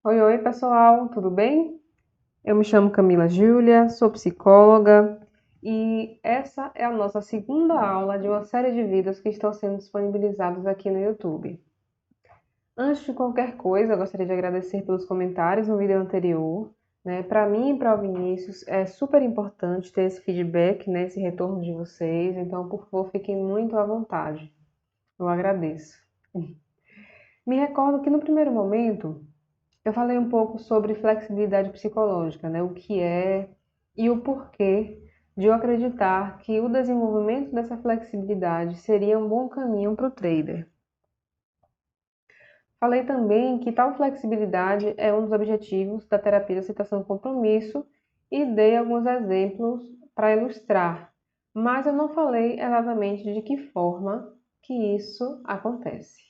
Oi, oi, pessoal, tudo bem? Eu me chamo Camila Júlia, sou psicóloga e essa é a nossa segunda aula de uma série de vídeos que estão sendo disponibilizados aqui no YouTube. Antes de qualquer coisa, eu gostaria de agradecer pelos comentários no vídeo anterior, né? Para mim e para o Vinícius é super importante ter esse feedback, né? Esse retorno de vocês, então, por favor, fiquem muito à vontade. Eu agradeço. Me recordo que no primeiro momento eu falei um pouco sobre flexibilidade psicológica, né? O que é e o porquê de eu acreditar que o desenvolvimento dessa flexibilidade seria um bom caminho para o trader. Falei também que tal flexibilidade é um dos objetivos da terapia de aceitação e compromisso e dei alguns exemplos para ilustrar, mas eu não falei exatamente de que forma que isso acontece.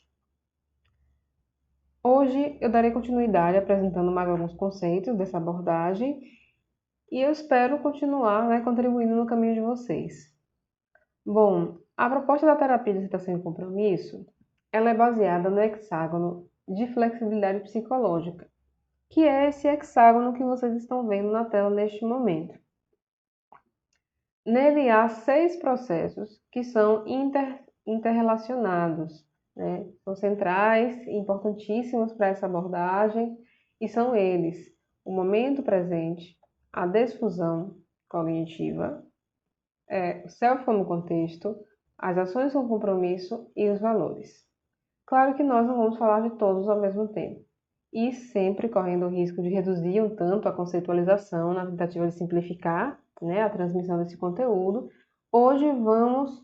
Hoje eu darei continuidade apresentando mais alguns conceitos dessa abordagem e eu espero continuar, né, contribuindo no caminho de vocês. Bom, a proposta da terapia de aceitação e compromisso, ela é baseada no hexágono de flexibilidade psicológica, que é esse hexágono que vocês estão vendo na tela neste momento. Nele há 6 processos que são interrelacionados, né? São centrais e importantíssimos para essa abordagem, e são eles: o momento presente, a desfusão cognitiva, o self como contexto, as ações com compromisso e os valores. Claro que nós não vamos falar de todos ao mesmo tempo, e sempre correndo o risco de reduzir um tanto a conceitualização na tentativa de simplificar, né, a transmissão desse conteúdo. Hoje vamos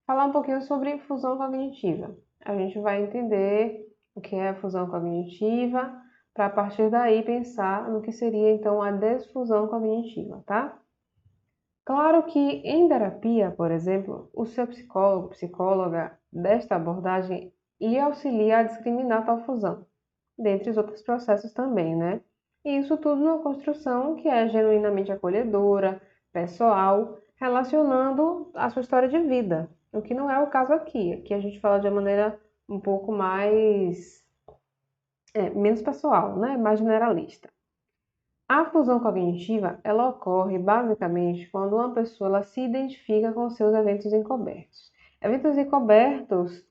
falar um pouquinho sobre fusão cognitiva. A gente vai entender o que é a fusão cognitiva, para a partir daí pensar no que seria então a desfusão cognitiva, tá? Claro que em terapia, por exemplo, o seu psicólogo, psicóloga desta abordagem lhe auxilia a discriminar tal fusão, dentre os outros processos também, né? E isso tudo numa construção que é genuinamente acolhedora, pessoal, relacionando a sua história de vida, o que não é o caso aqui. Aqui a gente fala de uma maneira um pouco mais, menos pessoal, né? Mais generalista. A fusão cognitiva, ela ocorre basicamente quando uma pessoa ela se identifica com seus eventos encobertos. Eventos encobertos,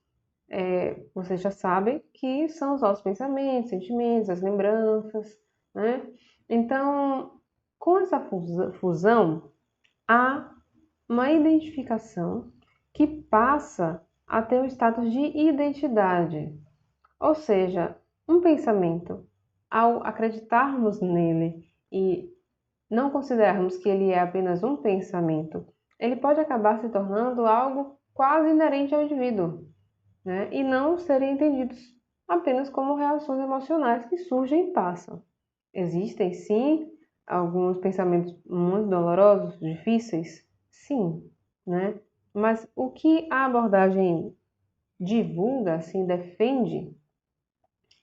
vocês já sabem que são os nossos pensamentos, sentimentos, as lembranças, né? Então, com essa fusão, há uma identificação que passa a ter o status de identidade. Ou seja, um pensamento, ao acreditarmos nele e não considerarmos que ele é apenas um pensamento, ele pode acabar se tornando algo quase inerente ao indivíduo, né? E não serem entendidos apenas como reações emocionais que surgem e passam. Existem, sim, alguns pensamentos muito dolorosos, difíceis, sim, né? Mas o que a abordagem divulga, assim, defende,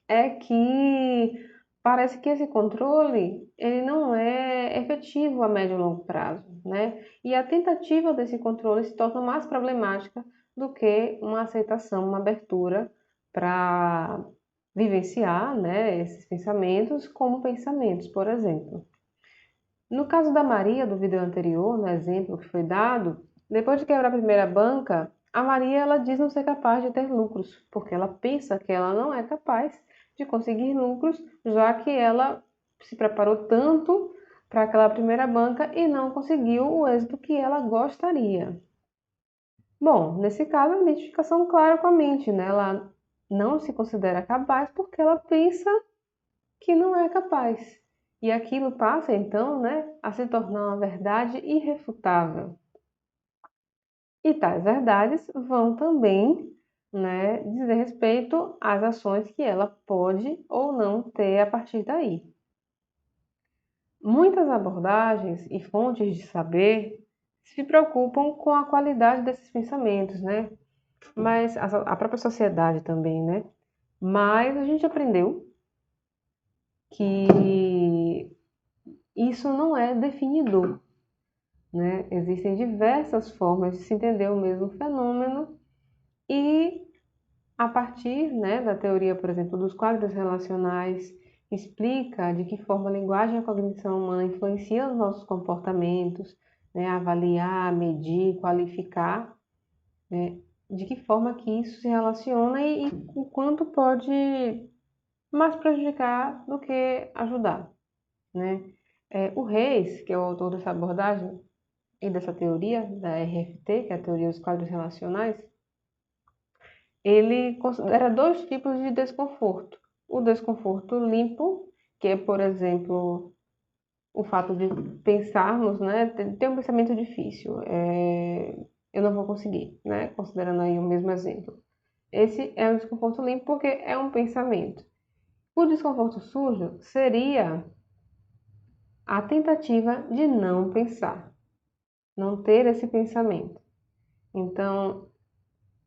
é que parece que esse controle ele não é efetivo a médio e longo prazo, né? E a tentativa desse controle se torna mais problemática do que uma aceitação, uma abertura para vivenciar, né, esses pensamentos como pensamentos, por exemplo. No caso da Maria, do vídeo anterior, no exemplo que foi dado, depois de quebrar a primeira banca, a Maria ela diz não ser capaz de ter lucros, porque ela pensa que ela não é capaz de conseguir lucros, já que ela se preparou tanto para aquela primeira banca e não conseguiu o êxito que ela gostaria. Bom, nesse caso, a identificação clara com a mente, né? Ela não se considera capaz porque ela pensa que não é capaz. E aquilo passa, então, né, a se tornar uma verdade irrefutável. E tais verdades vão também, né, dizer respeito às ações que ela pode ou não ter a partir daí. Muitas abordagens e fontes de saber se preocupam com a qualidade desses pensamentos, né? Mas a própria sociedade também, né? Mas a gente aprendeu que isso não é definidor, né? Existem diversas formas de se entender o mesmo fenômeno e a partir, né, da teoria, por exemplo, dos quadros relacionais explica de que forma a linguagem e a cognição humana influenciam os nossos comportamentos, né, avaliar, medir, qualificar, né, de que forma que isso se relaciona e o quanto pode mais prejudicar do que ajudar, né? O Reis, que é o autor dessa abordagem e dessa teoria, da RFT, que é a teoria dos quadros relacionais, ele considera dois tipos de desconforto. O desconforto limpo, que é, por exemplo, o fato de pensarmos, né, ter um pensamento difícil, eu não vou conseguir, né, considerando aí o mesmo exemplo. Esse é o desconforto limpo porque é um pensamento. O desconforto sujo seria a tentativa de não pensar, não ter esse pensamento. Então,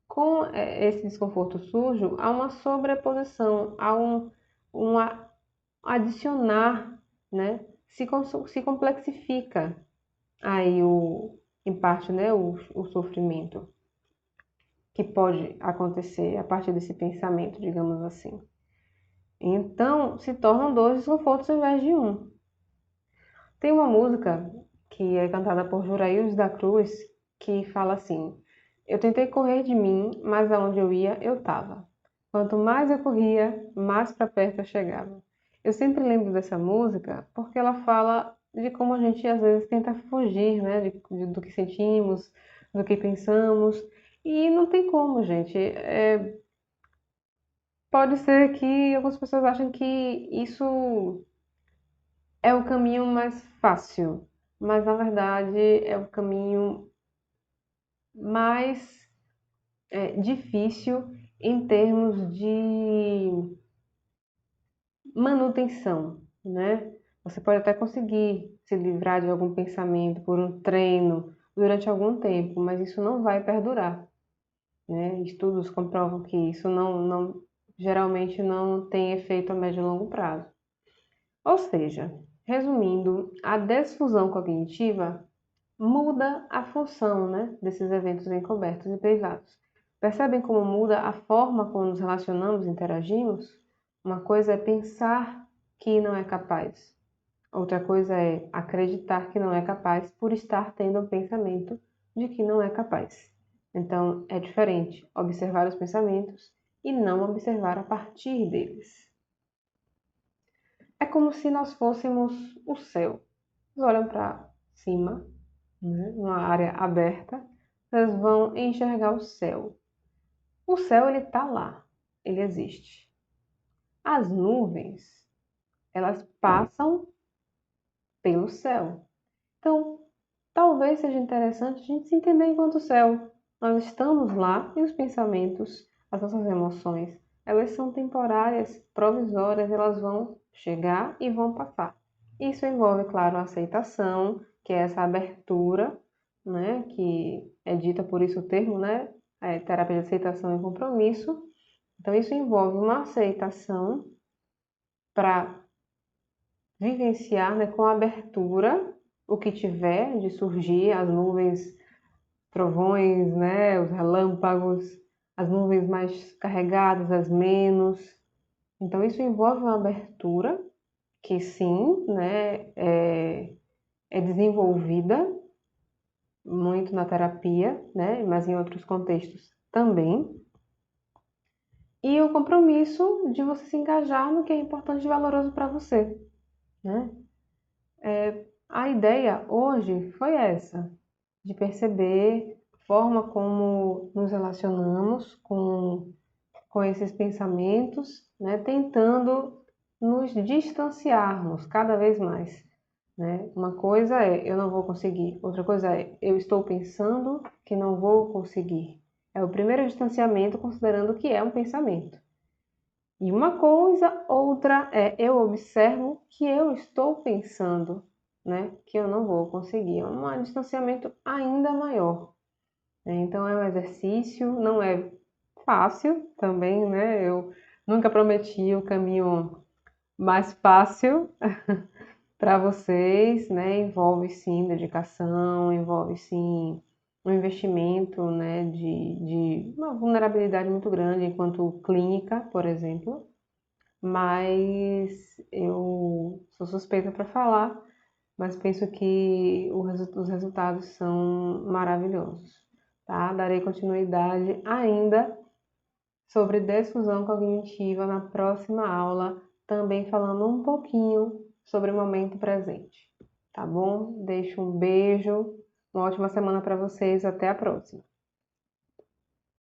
com esse desconforto sujo, há uma sobreposição, há um adicionar, né? Se complexifica aí em parte, né, o sofrimento que pode acontecer a partir desse pensamento, digamos assim. Então, se tornam dois desconfortos ao invés de um. Tem uma música que é cantada por Juraildes da Cruz que fala assim: eu tentei correr de mim, mas aonde eu ia, eu tava. Quanto mais eu corria, mais para perto eu chegava. Eu sempre lembro dessa música porque ela fala de como a gente às vezes tenta fugir, né, do que sentimos, do que pensamos, e não tem como, gente. Pode ser que algumas pessoas achem que isso é o caminho mais fácil, mas na verdade é o caminho mais difícil em termos de manutenção, né? Você pode até conseguir se livrar de algum pensamento por um treino durante algum tempo, mas isso não vai perdurar, né? Estudos comprovam que isso geralmente não tem efeito a médio e longo prazo. Ou seja, resumindo, a desfusão cognitiva muda a função, né, desses eventos encobertos e privados. Percebem como muda a forma como nos relacionamos e interagimos? Uma coisa é pensar que não é capaz. Outra coisa é acreditar que não é capaz por estar tendo o pensamento de que não é capaz. Então, é diferente observar os pensamentos e não observar a partir deles. É como se nós fôssemos o céu. Vocês olham para cima, né, numa área aberta, vocês vão enxergar o céu. O céu, ele está lá, ele existe. As nuvens, elas passam pelo céu. Então, talvez seja interessante a gente se entender enquanto céu. Nós estamos lá e os pensamentos, as nossas emoções, elas são temporárias, provisórias, elas vão chegar e vão passar. Isso envolve, claro, a aceitação, que é essa abertura, né, que é dita por isso o termo, né, terapia de aceitação e compromisso. Então, isso envolve uma aceitação para vivenciar, né, com abertura o que tiver de surgir, as nuvens, trovões, né, os relâmpagos, as nuvens mais carregadas, as menos. Então, isso envolve uma abertura que sim, né, é desenvolvida muito na terapia, né, mas em outros contextos também. E o compromisso de você se engajar no que é importante e valoroso para você, né? A ideia hoje foi essa, de perceber a forma como nos relacionamos com esses pensamentos, né, tentando nos distanciarmos cada vez mais, né? Uma coisa é eu não vou conseguir, outra coisa é eu estou pensando que não vou conseguir. É o primeiro distanciamento considerando que é um pensamento. E uma coisa, outra é eu observo que eu estou pensando, né, que eu não vou conseguir. É um distanciamento ainda maior, né? Então é um exercício, não é fácil também, né? Eu nunca prometi o caminho mais fácil para vocês, né? Envolve sim dedicação, envolve sim um investimento, né, de uma vulnerabilidade muito grande enquanto clínica, por exemplo. mas eu sou suspeita para falar, mas penso que os resultados são maravilhosos, tá? Darei continuidade ainda sobre desfusão cognitiva na próxima aula, também falando um pouquinho sobre o momento presente, tá bom? Deixo um beijo, uma ótima semana para vocês, até a próxima.